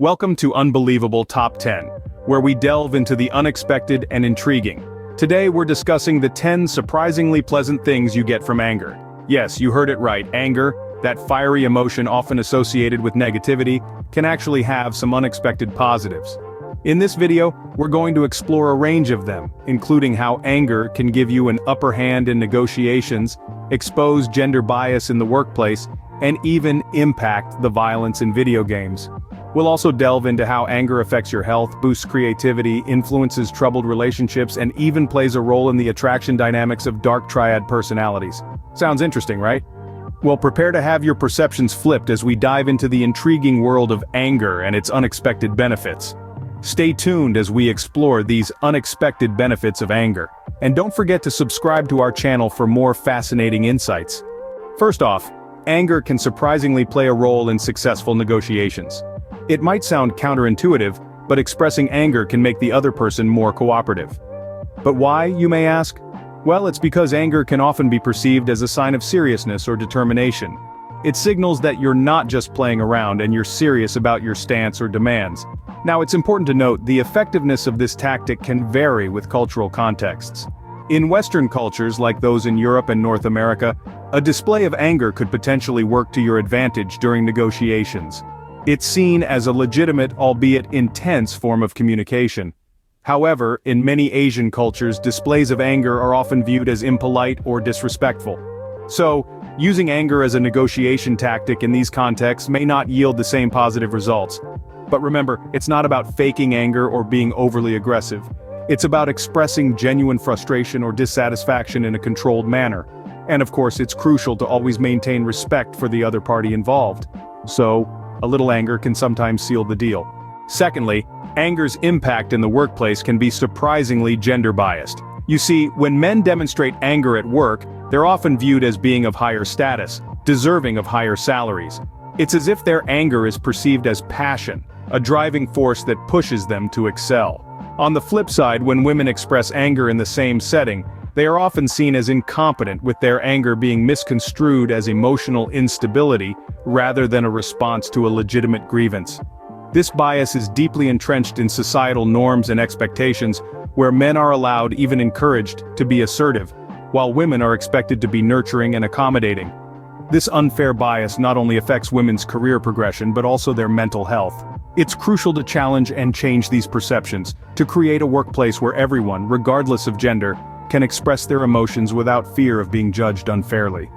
Welcome to Unbelievable Top 10, where we delve into the unexpected and intriguing. Today we're discussing the 10 surprisingly pleasant things you get from anger. Yes, you heard it right, anger, that fiery emotion often associated with negativity, can actually have some unexpected positives. In this video, we're going to explore a range of them, including how anger can give you an upper hand in negotiations, expose gender bias in the workplace, and even impact the violence in video games. We'll also delve into how anger affects your health, boosts creativity, influences troubled relationships, and even plays a role in the attraction dynamics of dark triad personalities. Sounds interesting, right? Well, prepare to have your perceptions flipped as we dive into the intriguing world of anger and its unexpected benefits. Stay tuned as we explore these unexpected benefits of anger. And don't forget to subscribe to our channel for more fascinating insights. First off, anger can surprisingly play a role in successful negotiations. It might sound counterintuitive, but expressing anger can make the other person more cooperative. But why, you may ask? Well, it's because anger can often be perceived as a sign of seriousness or determination. It signals that you're not just playing around and you're serious about your stance or demands. Now, it's important to note the effectiveness of this tactic can vary with cultural contexts. In Western cultures like those in Europe and North America, a display of anger could potentially work to your advantage during negotiations. It's seen as a legitimate, albeit intense, form of communication. However, in many Asian cultures, displays of anger are often viewed as impolite or disrespectful. So, using anger as a negotiation tactic in these contexts may not yield the same positive results. But remember, it's not about faking anger or being overly aggressive. It's about expressing genuine frustration or dissatisfaction in a controlled manner. And of course, it's crucial to always maintain respect for the other party involved. So, a little anger can sometimes seal the deal. Secondly, anger's impact in the workplace can be surprisingly gender-biased. You see, when men demonstrate anger at work, they're often viewed as being of higher status, deserving of higher salaries. It's as if their anger is perceived as passion, a driving force that pushes them to excel. On the flip side, when women express anger in the same setting, they are often seen as incompetent, with their anger being misconstrued as emotional instability rather than a response to a legitimate grievance. This bias is deeply entrenched in societal norms and expectations, where men are allowed, even encouraged, to be assertive, while women are expected to be nurturing and accommodating. This unfair bias not only affects women's career progression but also their mental health. It's crucial to challenge and change these perceptions, to create a workplace where everyone, regardless of gender, can express their emotions without fear of being judged unfairly.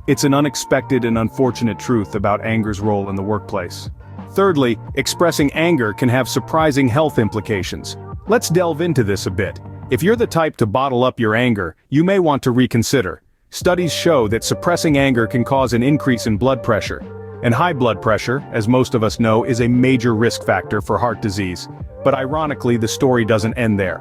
It's an unexpected and unfortunate truth about anger's role in the workplace. Thirdly, expressing anger can have surprising health implications. Let's delve into this a bit. If you're the type to bottle up your anger, you may want to reconsider. Studies show that suppressing anger can cause an increase in blood pressure. And high blood pressure, as most of us know, is a major risk factor for heart disease. But ironically, the story doesn't end there.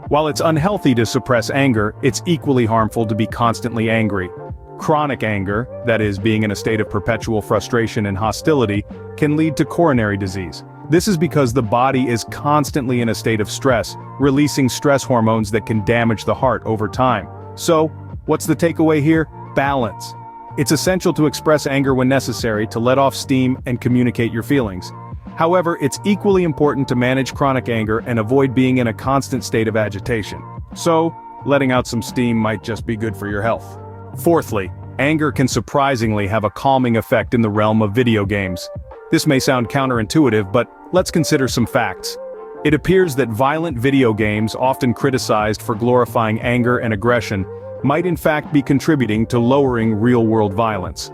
While it's unhealthy to suppress anger, it's equally harmful to be constantly angry. Chronic anger, that is, being in a state of perpetual frustration and hostility, can lead to coronary disease. This is because the body is constantly in a state of stress, releasing stress hormones that can damage the heart over time. So, what's the takeaway here? Balance. It's essential to express anger when necessary, to let off steam and communicate your feelings. However, it's equally important to manage chronic anger and avoid being in a constant state of agitation. So, letting out some steam might just be good for your health. Fourthly, anger can surprisingly have a calming effect in the realm of video games. This may sound counterintuitive, but let's consider some facts. It appears that violent video games, often criticized for glorifying anger and aggression, might in fact be contributing to lowering real-world violence.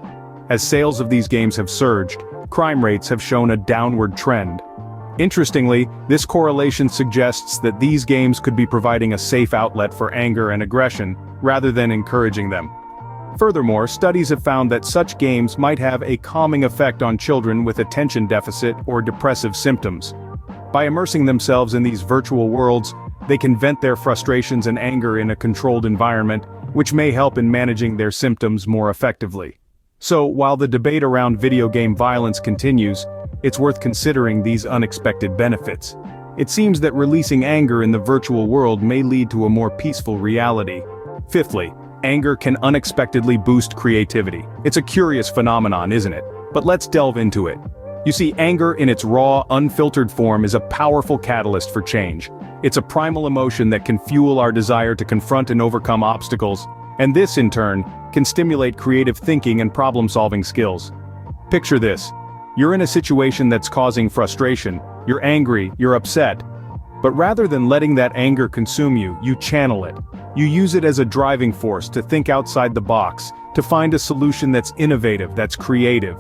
As sales of these games have surged, crime rates have shown a downward trend. Interestingly, this correlation suggests that these games could be providing a safe outlet for anger and aggression, rather than encouraging them. Furthermore, studies have found that such games might have a calming effect on children with attention deficit or depressive symptoms. By immersing themselves in these virtual worlds, they can vent their frustrations and anger in a controlled environment, which may help in managing their symptoms more effectively. So, while the debate around video game violence continues, it's worth considering these unexpected benefits. It seems that releasing anger in the virtual world may lead to a more peaceful reality. Fifthly, anger can unexpectedly boost creativity. It's a curious phenomenon, isn't it? But let's delve into it. You see, anger in its raw, unfiltered form is a powerful catalyst for change. It's a primal emotion that can fuel our desire to confront and overcome obstacles, and this, in turn, can stimulate creative thinking and problem-solving skills. Picture this. You're in a situation that's causing frustration, you're angry, you're upset. But rather than letting that anger consume you, you channel it. You use it as a driving force to think outside the box, to find a solution that's innovative, that's creative.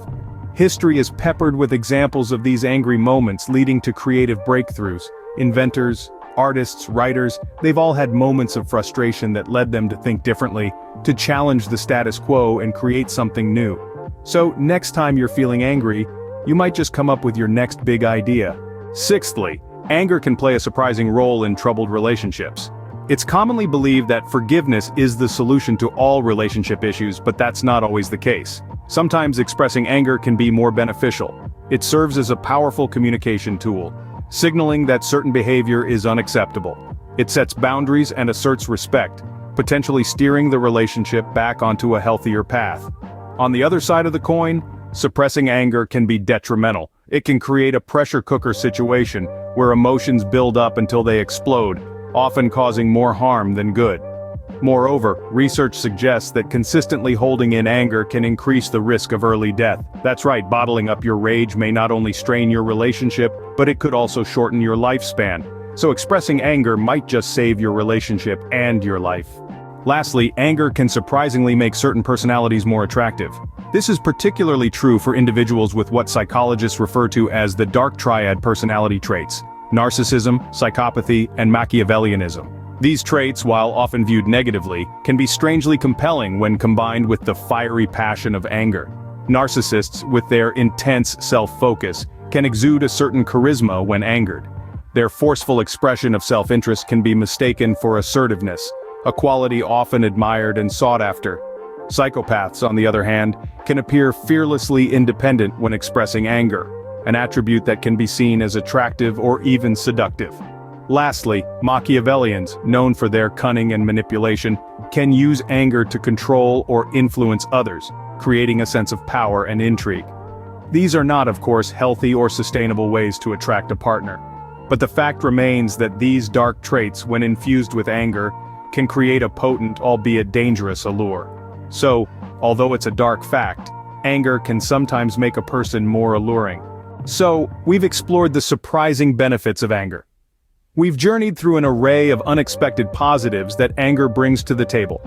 History is peppered with examples of these angry moments leading to creative breakthroughs. Inventors, artists, writers, they've all had moments of frustration that led them to think differently, to challenge the status quo and create something new. So, next time you're feeling angry, you might just come up with your next big idea. Sixthly, anger can play a surprising role in troubled relationships. It's commonly believed that forgiveness is the solution to all relationship issues, but that's not always the case. Sometimes expressing anger can be more beneficial. It serves as a powerful communication tool, signaling that certain behavior is unacceptable. It sets boundaries and asserts respect, potentially steering the relationship back onto a healthier path. On the other side of the coin, suppressing anger can be detrimental. It can create a pressure cooker situation where emotions build up until they explode, often causing more harm than good. Moreover, research suggests that consistently holding in anger can increase the risk of early death. That's right, bottling up your rage may not only strain your relationship, but it could also shorten your lifespan. So expressing anger might just save your relationship and your life. Lastly, anger can surprisingly make certain personalities more attractive. This is particularly true for individuals with what psychologists refer to as the dark triad personality traits: narcissism, psychopathy, and Machiavellianism. These traits, while often viewed negatively, can be strangely compelling when combined with the fiery passion of anger. Narcissists, with their intense self-focus, can exude a certain charisma when angered. Their forceful expression of self-interest can be mistaken for assertiveness, a quality often admired and sought after. Psychopaths, on the other hand, can appear fearlessly independent when expressing anger, an attribute that can be seen as attractive or even seductive. Lastly, Machiavellians, known for their cunning and manipulation, can use anger to control or influence others, creating a sense of power and intrigue. These are not, of course, healthy or sustainable ways to attract a partner. But the fact remains that these dark traits, when infused with anger, can create a potent, albeit dangerous allure. So, although it's a dark fact, anger can sometimes make a person more alluring. So, we've explored the surprising benefits of anger. We've journeyed through an array of unexpected positives that anger brings to the table.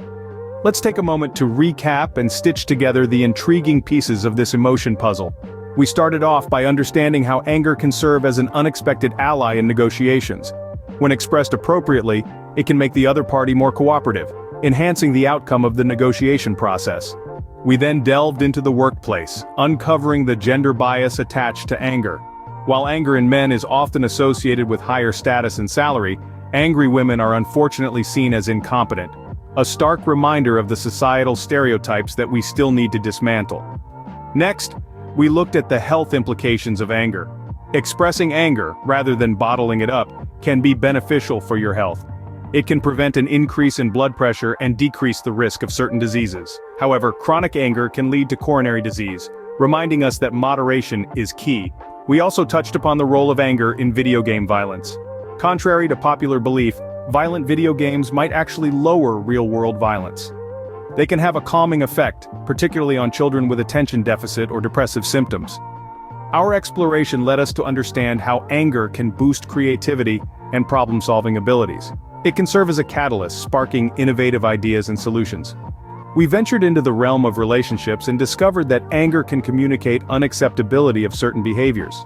Let's take a moment to recap and stitch together the intriguing pieces of this emotion puzzle. We started off by understanding how anger can serve as an unexpected ally in negotiations. When expressed appropriately, it can make the other party more cooperative, enhancing the outcome of the negotiation process. We then delved into the workplace, uncovering the gender bias attached to anger. While anger in men is often associated with higher status and salary, angry women are unfortunately seen as incompetent, a stark reminder of the societal stereotypes that we still need to dismantle. Next, we looked at the health implications of anger. Expressing anger, rather than bottling it up, can be beneficial for your health. It can prevent an increase in blood pressure and decrease the risk of certain diseases. However, chronic anger can lead to coronary disease, reminding us that moderation is key. We also touched upon the role of anger in video game violence. Contrary to popular belief, violent video games might actually lower real-world violence. They can have a calming effect, particularly on children with attention deficit or depressive symptoms. Our exploration led us to understand how anger can boost creativity and problem-solving abilities. It can serve as a catalyst, sparking innovative ideas and solutions. We ventured into the realm of relationships and discovered that anger can communicate unacceptability of certain behaviors.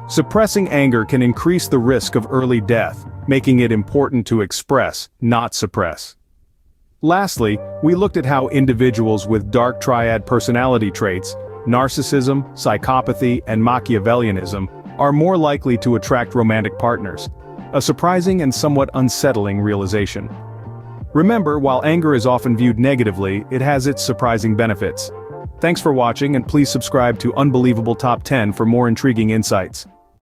Suppressing anger can increase the risk of early death, making it important to express, not suppress. Lastly, we looked at how individuals with dark triad personality traits, narcissism, psychopathy, and Machiavellianism, are more likely to attract romantic partners. A surprising and somewhat unsettling realization. Remember, while anger is often viewed negatively, it has its surprising benefits. Thanks for watching, and please subscribe to Unbelievable Top 10 for more intriguing insights.